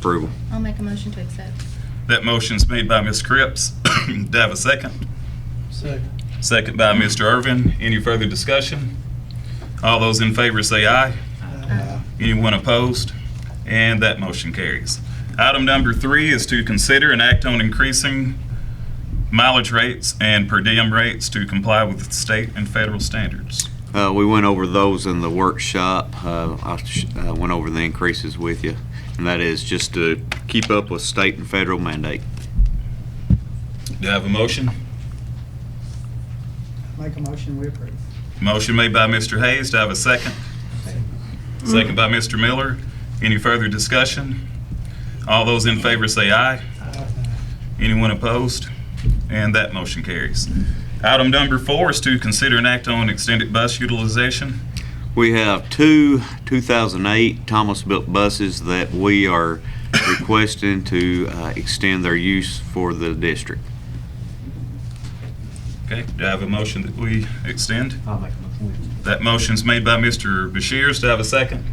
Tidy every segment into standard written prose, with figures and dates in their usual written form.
Approval. I'll make a motion to accept. That motion's made by Ms. Cripps. Do I have a second? Second. Second by Mr. Irvin. Any further discussion? All those in favor say aye. Aye. Anyone opposed? And that motion carries. Item number 3 is to consider and act on increasing mileage rates and per diem rates to comply with state and federal standards. We went over those in the workshop. I went over the increases with you, and that is just to keep up with state and federal mandate. Do I have a motion? Make a motion, we approve. Motion made by Mr. Hayes. Do I have a second? Second by Mr. Miller. Any further discussion? All those in favor say aye. Anyone opposed? And that motion carries. Item number 4 is to consider and act on extended bus utilization. We have two 2008 Thomas-built buses that we are requesting to extend their use for the district. Okay, do I have a motion that we extend? I'll make a motion. That motion's made by Mr. Bashirs. Do I have a second?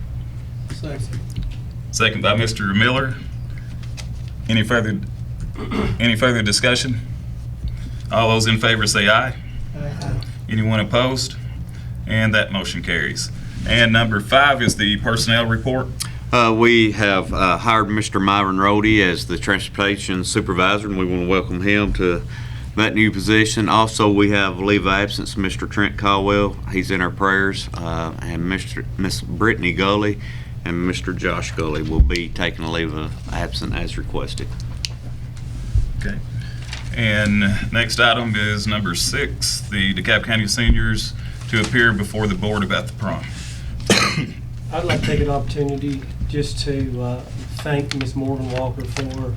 Second. Second by Mr. Miller. Any further discussion? All those in favor say aye. Aye. Anyone opposed? And that motion carries. And number 5 is the personnel report. We have hired Mr. Myron Rhodey as the transportation supervisor, and we want to welcome him to that new position. Also, we have leave of absence, Mr. Trent Caldwell. He's in our prayers. And Miss Brittany Gully and Mr. Josh Gully will be taking a leave of absence as requested. Okay. And next item is number 6, the DeKalb County seniors to appear before the board about the prom. I'd like to take an opportunity just to thank Ms. Morgan Walker for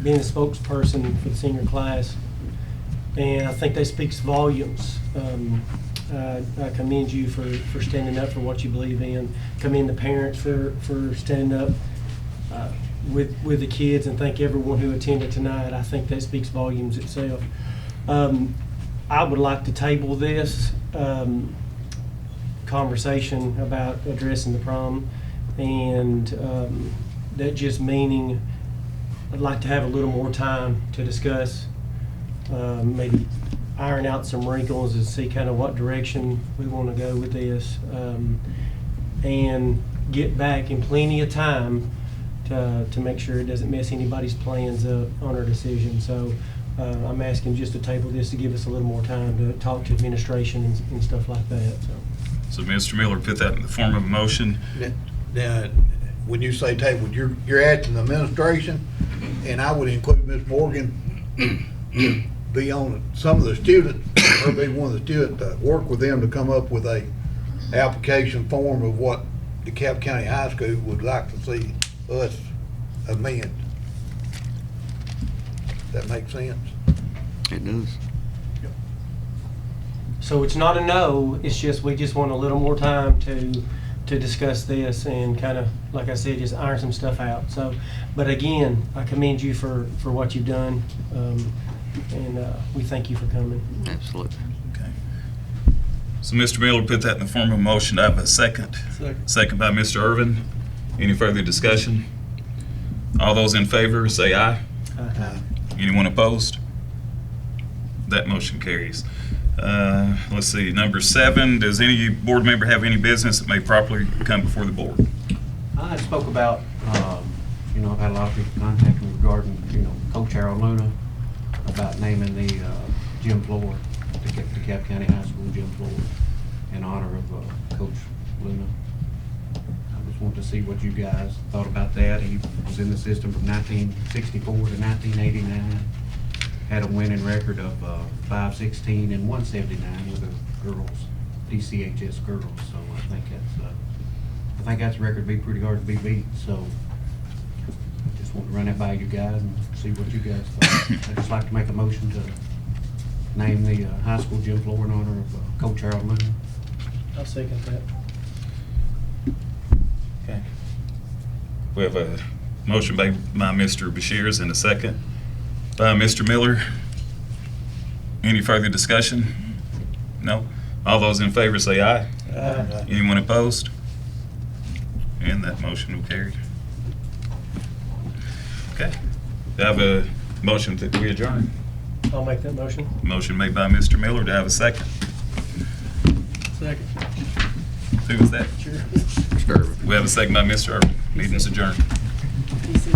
being a spokesperson for the senior class. And I think that speaks volumes. I commend you for standing up for what you believe in. Commend the parents for standing up with the kids, and thank everyone who attended tonight. I think that speaks volumes itself. I would like to table this conversation about addressing the prom, and that just meaning I'd like to have a little more time to discuss, maybe iron out some wrinkles and see kind of what direction we want to go with this, and get back in plenty of time to make sure it doesn't mess anybody's plans up on our decision. So I'm asking just to table this to give us a little more time to talk to administration and stuff like that. So Mr. Miller put that in the form of a motion. Now, when you say table, you're asking the administration, and I would include Ms. Morgan to be on some of the students, or be one of the students to work with them to come up with a application form of what DeKalb County High School would like to see us amend. That make sense? It does. So it's not a no, it's just, we just want a little more time to discuss this and kind of, like I said, just iron some stuff out. So, but again, I commend you for what you've done, and we thank you for coming. Absolutely. Okay. So Mr. Miller put that in the form of a motion. Do I have a second? Second. Second by Mr. Irvin. Any further discussion? All those in favor say aye. Anyone opposed? That motion carries. Let's see, number 7, does any board member have any business that may properly come before the board? I spoke about, I've had a lot of people contact me regarding, Coach Harold Luna, about naming the gym floor, the DeKalb County High School gym floor, in honor of Coach Luna. I just wanted to see what you guys thought about that. He was in the system from 1964 to 1989. Had a winning record of 516 and 179 with the girls, DCHS girls. So I think that's a record to be pretty hard to be beat. So just want to run that by you guys and see what you guys thought. I'd just like to make a motion to name the high school gym floor in honor of Coach Harold Moon. I'll second that. Okay. We have a motion by Mr. Bashirs and a second by Mr. Miller. Any further discussion? No? All those in favor say aye. Aye. Anyone opposed? And that motion will carry. Okay. Do I have a motion that we adjourn? I'll make that motion. Motion made by Mr. Miller. Do I have a second? Second. Who was that? Sure. Mr. Irvin. We have a second by Mr. Irvin. Meeting's adjourned.